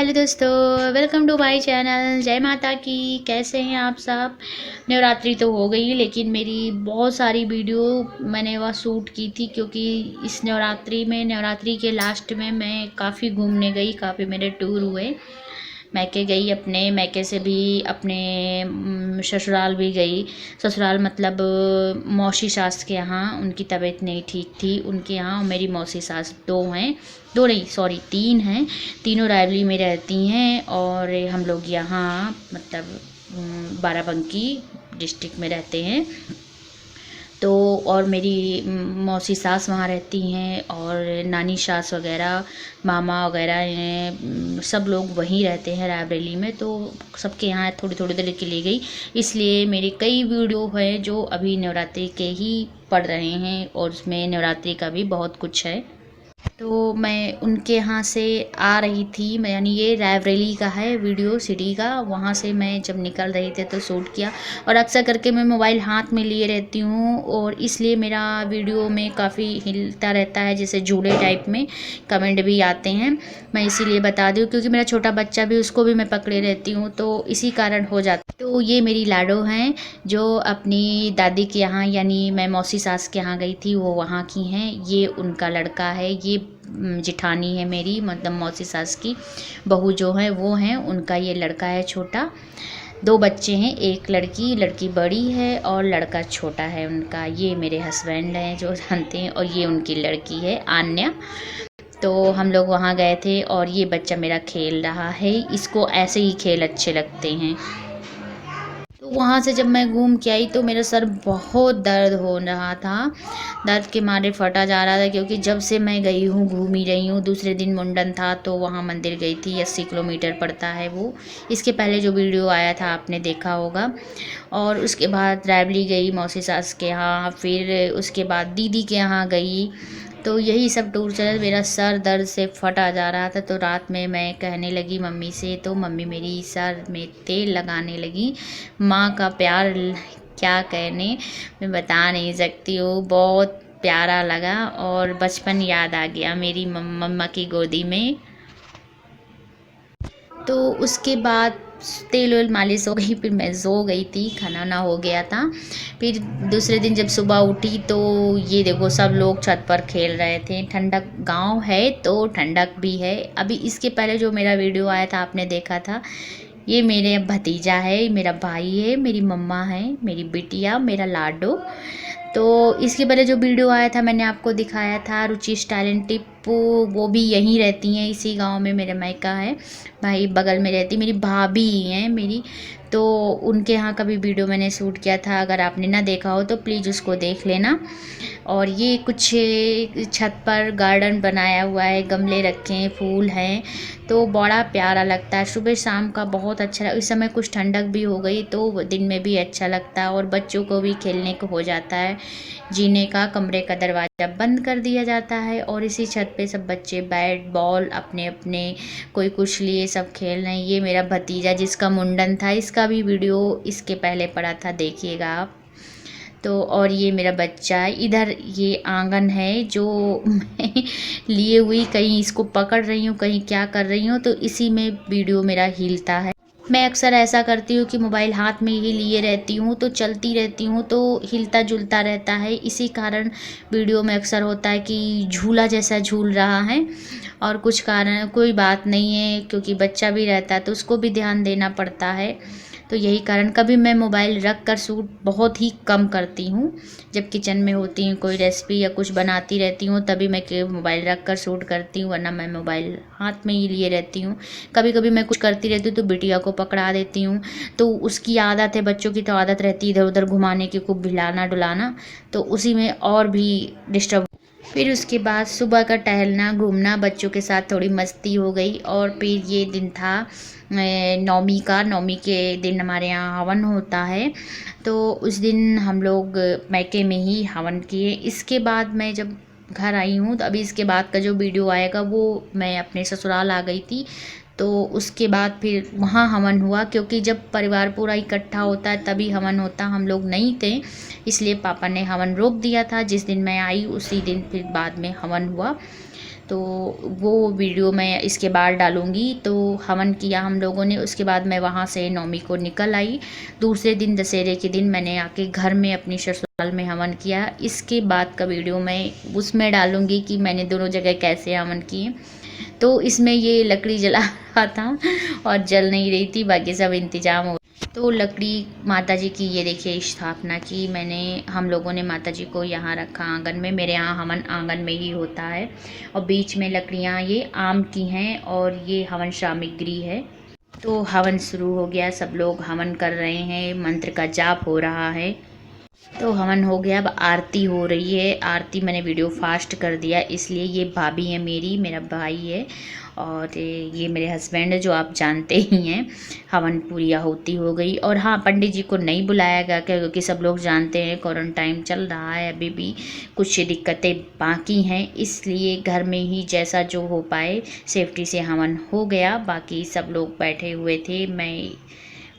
Hello दोस्तों, welcome to my channel. जय माता की। कैसे हैं आप सब। नवरात्रि तो हो गई लेकिन मेरी बहुत सारी वीडियो मैंने वह शूट की थी, क्योंकि इस नवरात्रि के लास्ट में मैं काफ़ी घूमने गई, काफ़ी मेरे टूर हुए। मैके गई, अपने मैके से भी अपने ससुराल भी गई। ससुराल मतलब मौसी सास के यहाँ, उनकी तबीयत नहीं ठीक थी उनके यहाँ। और मेरी मौसी सास दो हैं, दो नहीं सॉरी तीन हैं। तीनों रायबली में रहती हैं और हम लोग यहाँ मतलब बाराबंकी डिस्ट्रिक्ट में रहते हैं। तो और मेरी मौसी सास वहाँ रहती हैं और नानी सास वगैरह, मामा वगैरह हैं, सब लोग वहीं रहते हैं रायबरेली में। तो सबके यहाँ थोड़ी थोड़ी देर के लिए गई, इसलिए मेरी कई वीडियो है जो अभी नवरात्रि के ही पड़ रहे हैं और उसमें नवरात्रि का भी बहुत कुछ है। तो मैं उनके यहाँ से आ रही थी, मैं यानी ये रायबरेली का है वीडियो सिटी का। वहाँ से मैं जब निकल रही थी तो शूट किया। और अक्सर करके मैं मोबाइल हाथ में लिए रहती हूँ और इसलिए मेरा वीडियो में काफ़ी हिलता रहता है, जैसे झूले टाइप में कमेंट भी आते हैं। मैं इसीलिए बता दूँ क्योंकि मेरा छोटा बच्चा भी, उसको भी मैं पकड़े रहती हूँ, तो इसी कारण हो जाता। तो ये मेरी लाडो हैं जो अपनी दादी के यहाँ, यानी मैं मौसी सास के यहाँ गई थी, वो वहाँ की हैं। ये उनका लड़का है, ये जिठानी है मेरी, मतलब मौसी सास की बहू जो है वो हैं, उनका ये लड़का है छोटा। दो बच्चे हैं, एक लड़की, लड़की बड़ी है और लड़का छोटा है उनका। ये मेरे हस्बैंड हैं जो जानते हैं, और ये उनकी लड़की है आन्या। तो हम लोग वहाँ गए थे और ये बच्चा मेरा खेल रहा है, इसको ऐसे ही खेल अच्छे लगते हैं। तो वहाँ से जब मैं घूम के आई तो मेरा सर बहुत दर्द हो रहा था, दर्द के मारे फटा जा रहा था, क्योंकि जब से मैं गई हूँ घूम ही रही हूँ। दूसरे दिन मुंडन था तो वहाँ मंदिर गई थी, 80 किलोमीटर पड़ता है वो। इसके पहले जो वीडियो आया था आपने देखा होगा। और उसके बाद रायबली गई मौसी सास के यहाँ, फिर उसके बाद दीदी के यहाँ गई। तो यही सब टूर चला, मेरा सर दर्द से फटा जा रहा था। तो रात में मैं कहने लगी मम्मी से, तो मम्मी मेरी सर में तेल लगाने लगी। माँ का प्यार क्या कहने, मैं बता नहीं सकती हूँ, बहुत प्यारा लगा और बचपन याद आ गया मेरी मम्मा की गोदी में। तो उसके बाद तेल वेल मालिश हो गई, फिर मैं सो गई थी, खाना वाना हो गया था। फिर दूसरे दिन जब सुबह उठी तो ये देखो सब लोग छत पर खेल रहे थे। ठंडक गांव है तो ठंडक भी है। अभी इसके पहले जो मेरा वीडियो आया था आपने देखा था, ये मेरे भतीजा है, मेरा भाई है, मेरी मम्मा है, मेरी बिटिया, मेरा लाडो। तो इसके पहले जो वीडियो आया था मैंने आपको दिखाया था रुचि स्टाइल एंड टिप, वो भी यहीं रहती हैं, इसी गांव में मेरा मायका है। भाई बगल में रहती, मेरी भाभी हैं मेरी। तो उनके यहाँ का भी वीडियो मैंने शूट किया था, अगर आपने ना देखा हो तो प्लीज़ उसको देख लेना। और ये कुछ छत पर गार्डन बनाया हुआ है, गमले रखे हैं, फूल हैं, तो बड़ा प्यारा लगता है। सुबह शाम का बहुत अच्छा, इस समय कुछ ठंडक भी हो गई तो दिन में भी अच्छा लगता है और बच्चों को भी खेलने को हो जाता है। जीने का कमरे का दरवाज़ा बंद कर दिया जाता है और इसी छत पे सब बच्चे बैट बॉल अपने अपने कोई कुछ लिए सब खेल रहे हैं। ये मेरा भतीजा जिसका मुंडन था, इसका भी वीडियो इसके पहले पड़ा था, देखिएगा आप। तो और ये मेरा बच्चा है इधर, ये आंगन है जो मैं लिए हुई कहीं इसको पकड़ रही हूँ, कहीं क्या कर रही हूँ, तो इसी में वीडियो मेरा हिलता है। मैं अक्सर ऐसा करती हूँ कि मोबाइल हाथ में ही लिए रहती हूँ, तो चलती रहती हूँ तो हिलता जुलता रहता है, इसी कारण वीडियो में अक्सर होता है कि झूला जैसा झूल रहा है। और कुछ कारण कोई बात नहीं है, क्योंकि बच्चा भी रहता है तो उसको भी ध्यान देना पड़ता है। तो यही कारण कभी मैं मोबाइल रख कर शूट बहुत ही कम करती हूँ। जब किचन में होती हूँ, कोई रेसिपी या कुछ बनाती रहती हूँ, तभी मैं मोबाइल रख कर शूट करती हूँ, वरना मैं मोबाइल हाथ में ही लिए रहती हूँ। कभी कभी मैं कुछ करती रहती हूँ तो बिटिया को पकड़ा देती हूँ, तो उसकी आदत है, बच्चों की तो आदत रहती है इधर उधर घुमाने की, खूब हिलाना डुलाना, तो उसी में और भी डिस्टर्ब। फिर उसके बाद सुबह का टहलना घूमना, बच्चों के साथ थोड़ी मस्ती हो गई। और फिर ये दिन था नौमी का, नौमी के दिन हमारे यहाँ हवन होता है, तो उस दिन हम लोग मैके में ही हवन किए। इसके बाद मैं जब घर आई हूँ, तो अभी इसके बाद का जो वीडियो आएगा वो मैं अपने ससुराल आ गई थी, तो उसके बाद फिर वहाँ हवन हुआ, क्योंकि जब परिवार पूरा इकट्ठा होता है तभी हवन होता, हम लोग नहीं थे, इसलिए पापा ने हवन रोक दिया था। जिस दिन मैं आई उसी दिन फिर बाद में हवन हुआ। तो वो वीडियो मैं इसके बाद डालूँगी। तो हवन किया हम लोगों ने, उसके बाद मैं वहाँ से नौमी को निकल आई। दूसरे दिन दशहरे के दिन मैंने आके घर में अपनी ससुराल में हवन किया। इसके बाद का वीडियो मैं उसमें डालूँगी कि मैंने दोनों जगह कैसे हवन किए। तो इसमें ये लकड़ी जला रहा था और जल नहीं रही थी, बाकी सब इंतजाम हो। तो लकड़ी माता जी की ये देखिए स्थापना की मैंने, हम लोगों ने माता जी को यहाँ रखा आंगन में। मेरे यहाँ हवन आंगन में ही होता है। और बीच में लकड़ियाँ ये आम की हैं और ये हवन सामग्री है। तो हवन शुरू हो गया, सब लोग हवन कर रहे हैं, मंत्र का जाप हो रहा है। तो हवन हो गया, अब आरती हो रही है। आरती मैंने वीडियो फास्ट कर दिया, इसलिए ये भाभी है मेरी, मेरा भाई है और ये मेरे हस्बैंड है जो आप जानते ही हैं। हवन पूरी आहुति हो गई। और हाँ, पंडित जी को नहीं बुलाया गया क्योंकि सब लोग जानते हैं क्वारंटाइन चल रहा है, अभी भी कुछ दिक्कतें बाकी हैं, इसलिए घर में ही जैसा जो हो पाए सेफ्टी से हवन हो गया। बाकी सब लोग बैठे हुए थे, मैं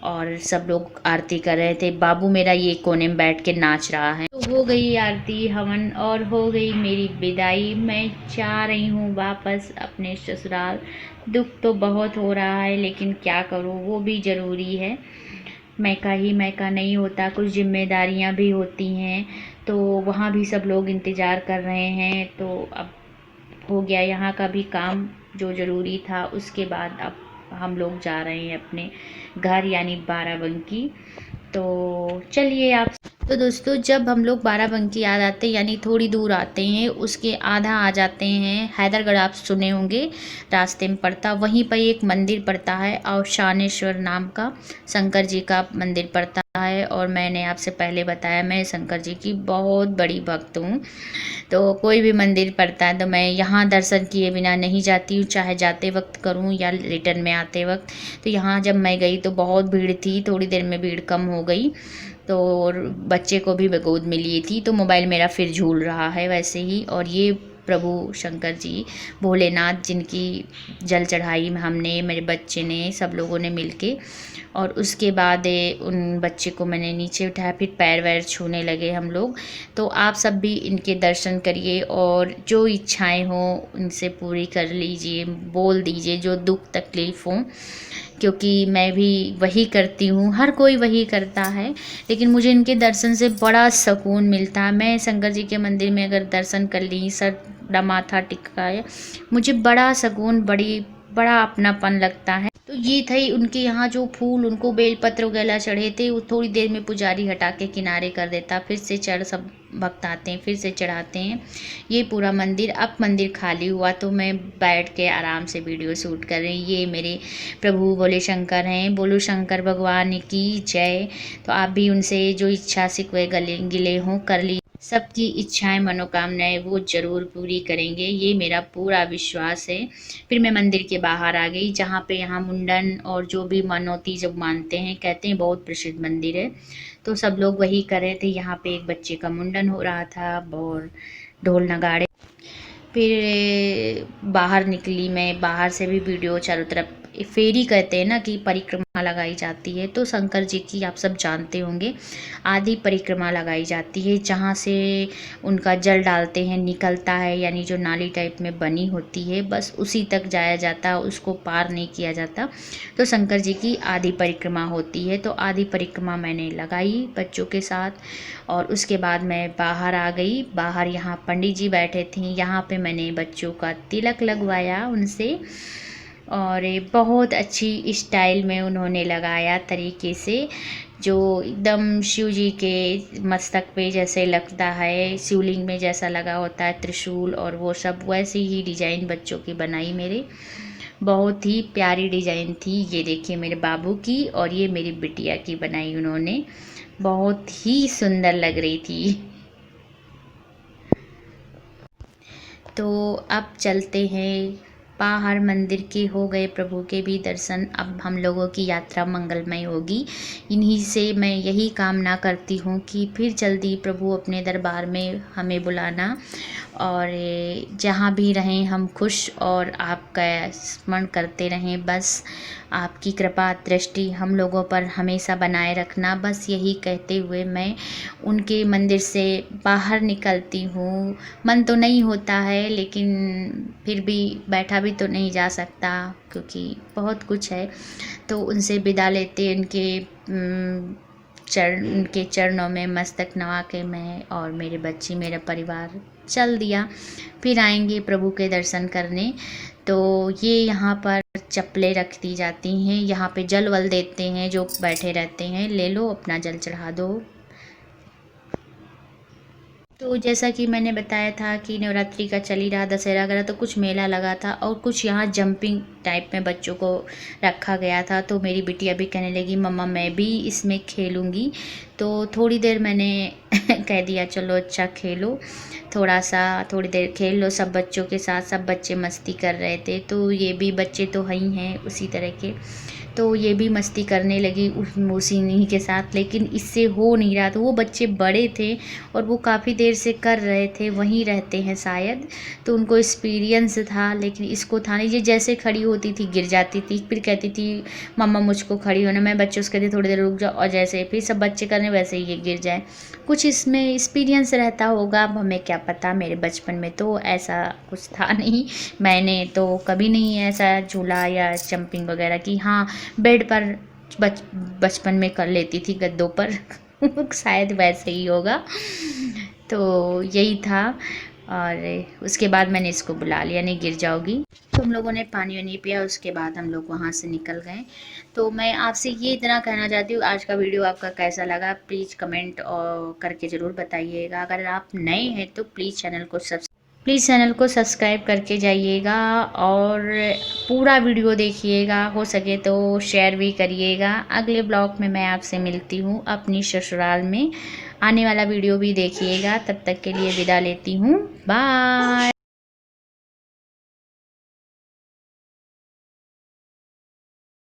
और सब लोग आरती कर रहे थे। बाबू मेरा ये कोने में बैठ के नाच रहा है। तो हो गई आरती हवन और हो गई मेरी विदाई। मैं जा रही हूँ वापस अपने ससुराल। दुख तो बहुत हो रहा है, लेकिन क्या करूँ, वो भी ज़रूरी है। मैका ही मैका नहीं होता, कुछ जिम्मेदारियाँ भी होती हैं। तो वहाँ भी सब लोग इंतज़ार कर रहे हैं। तो अब हो गया यहाँ का भी काम जो ज़रूरी था। उसके बाद अब हम लोग जा रहे हैं अपने घर, यानी बाराबंकी। तो चलिए आप। तो दोस्तों, जब हम लोग बाराबंकी आ जाते हैं, यानी थोड़ी दूर आते हैं, उसके आधा आ जाते हैं हैदरगढ़, आप सुने होंगे रास्ते में पड़ता, वहीं पर एक मंदिर पड़ता है और शानेश्वर नाम का शंकर जी का मंदिर पड़ता है। और मैंने आपसे पहले बताया मैं शंकर जी की बहुत बड़ी भक्त हूँ। तो कोई भी मंदिर पड़ता है तो मैं यहाँ दर्शन किए बिना नहीं जाती हूँ, चाहे जाते वक्त करूँ या रिटर्न में आते वक्त। तो यहाँ जब मैं गई तो बहुत भीड़ थी, थोड़ी देर में भीड़ कम हो गई। तो और बच्चे को भी मैं गोद में लिए थी, तो मोबाइल मेरा फिर झूल रहा है वैसे ही। और ये प्रभु शंकर जी भोलेनाथ, जिनकी जल चढ़ाई हमने, मेरे बच्चे ने, सब लोगों ने मिलके। और उसके बाद उन बच्चे को मैंने नीचे उठाया, फिर पैर वैर छूने लगे हम लोग। तो आप सब भी इनके दर्शन करिए और जो इच्छाएं हों उनसे पूरी कर लीजिए, बोल दीजिए जो दुख तकलीफ़ हों, क्योंकि मैं भी वही करती हूँ, हर कोई वही करता है। लेकिन मुझे इनके दर्शन से बड़ा सुकून मिलता है। मैं शंकर जी के मंदिर में अगर दर्शन कर ली, सर माथा टिकाया, मुझे बड़ा सुकून, बड़ा अपनापन लगता है। तो ये थे उनके यहाँ जो फूल, उनको बेलपत्र वगैरह चढ़े थे, वो थोड़ी देर में पुजारी हटा के किनारे कर देता, फिर से चढ़ सब भक्त आते हैं, फिर से चढ़ाते हैं। ये पूरा मंदिर, अब मंदिर खाली हुआ तो मैं बैठ के आराम से वीडियो शूट कर रही। ये मेरे प्रभु भोले शंकर हैं, बोलो शंकर भगवान की जय। तो आप भी उनसे जो इच्छा सिकवे गले गिले हों कर ली, सबकी इच्छाएं मनोकामनाएं वो ज़रूर पूरी करेंगे, ये मेरा पूरा विश्वास है। फिर मैं मंदिर के बाहर आ गई, जहाँ पे यहाँ मुंडन और जो भी मनौती जब मानते हैं, कहते हैं बहुत प्रसिद्ध मंदिर है। तो सब लोग वही कर रहे थे। यहाँ पे एक बच्चे का मुंडन हो रहा था और ढोल नगाड़े। फिर बाहर निकली मैं, बाहर से भी वीडियो चारों तरफ, फेरी कहते हैं ना कि परिक्रमा लगाई जाती है। तो शंकर जी की आप सब जानते होंगे आदि परिक्रमा लगाई जाती है, जहाँ से उनका जल डालते हैं, निकलता है, यानी जो नाली टाइप में बनी होती है, बस उसी तक जाया जाता है, उसको पार नहीं किया जाता। तो शंकर जी की आदि परिक्रमा होती है। तो आदि परिक्रमा मैंने लगाई बच्चों के साथ और उसके बाद मैं बाहर आ गई। बाहर यहाँ पंडित जी बैठे थे, यहाँ पे मैंने बच्चों का तिलक लगवाया उनसे, और बहुत अच्छी स्टाइल में उन्होंने लगाया तरीके से, जो एकदम शिव जी के मस्तक पे जैसे लगता है, शिवलिंग में जैसा लगा होता है त्रिशूल, और वो सब वैसी ही डिजाइन बच्चों की बनाई मेरे। बहुत ही प्यारी डिजाइन थी। ये देखिए मेरे बाबू की और ये मेरी बिटिया की बनाई उन्होंने, बहुत ही सुंदर लग रही थी। तो अब चलते हैं बाहर, मंदिर के हो गए प्रभु के भी दर्शन। अब हम लोगों की यात्रा मंगलमय होगी। इन्हीं से मैं यही कामना करती हूँ कि फिर जल्दी प्रभु अपने दरबार में हमें बुलाना और जहाँ भी रहें हम खुश और आपका स्मरण करते रहें। बस आपकी कृपा दृष्टि हम लोगों पर हमेशा बनाए रखना। बस यही कहते हुए मैं उनके मंदिर से बाहर निकलती हूँ। मन तो नहीं होता है, लेकिन फिर भी बैठा भी तो नहीं जा सकता क्योंकि बहुत कुछ है। तो उनसे विदा लेते उनके चरणों में मस्तक नवा के मैं और मेरे बच्चे मेरा परिवार चल दिया। फिर आएंगे प्रभु के दर्शन करने। तो ये यहाँ पर चप्पलें रख दी जाती हैं, यहाँ पे जल वल देते हैं, जो बैठे रहते हैं ले लो अपना जल चढ़ा दो। तो जैसा कि मैंने बताया था कि नवरात्रि का चल ही रहा, दशहरा वगैरह, तो कुछ मेला लगा था और कुछ यहाँ जंपिंग टाइप में बच्चों को रखा गया था। तो मेरी बिटिया भी कहने लगी मम्मा मैं भी इसमें खेलूँगी। तो थोड़ी देर मैंने कह दिया चलो अच्छा खेलो, थोड़ी देर खेल लो सब बच्चों के साथ। सब बच्चे मस्ती कर रहे थे, तो ये भी बच्चे तो हैं ही हैं उसी तरह के, तो ये भी मस्ती करने लगी उसी इन्हीं के साथ। लेकिन इससे हो नहीं रहा, तो वो बच्चे बड़े थे और वो काफ़ी देर से कर रहे थे, वहीं रहते हैं शायद, तो उनको एक्सपीरियंस था। लेकिन इसको था नहीं। ये जैसे खड़ी होती थी गिर जाती थी, फिर कहती थी मम्मा मुझको खड़ी होना। मैं बच्चों से कहती थोड़ी देर रुक जाओ, और जैसे फिर सब बच्चे करने वैसे ही ये गिर जाए। कुछ इसमें एक्सपीरियंस रहता होगा, अब हमें क्या पता। मेरे बचपन में तो ऐसा कुछ था नहीं, मैंने तो कभी नहीं ऐसा झूला या जंपिंग वगैरह की। हाँ, बेड पर बचपन में कर लेती थी, गद्दों पर शायद वैसे ही होगा। तो यही था। और उसके बाद मैंने इसको बुला लिया, नहीं गिर जाओगी। तो हम लोगों ने पानी वानी पिया, उसके बाद हम लोग वहाँ से निकल गए। तो मैं आपसे ये इतना कहना चाहती हूँ, आज का वीडियो आपका कैसा लगा प्लीज़ कमेंट और करके ज़रूर बताइएगा। अगर आप नए हैं तो प्लीज़ चैनल को सब्सक्राइब करके जाइएगा और पूरा वीडियो देखिएगा, हो सके तो शेयर भी करिएगा। अगले ब्लॉग में मैं आपसे मिलती हूँ अपनी ससुराल में, आने वाला वीडियो भी देखिएगा। तब तक के लिए विदा लेती हूँ, बाय।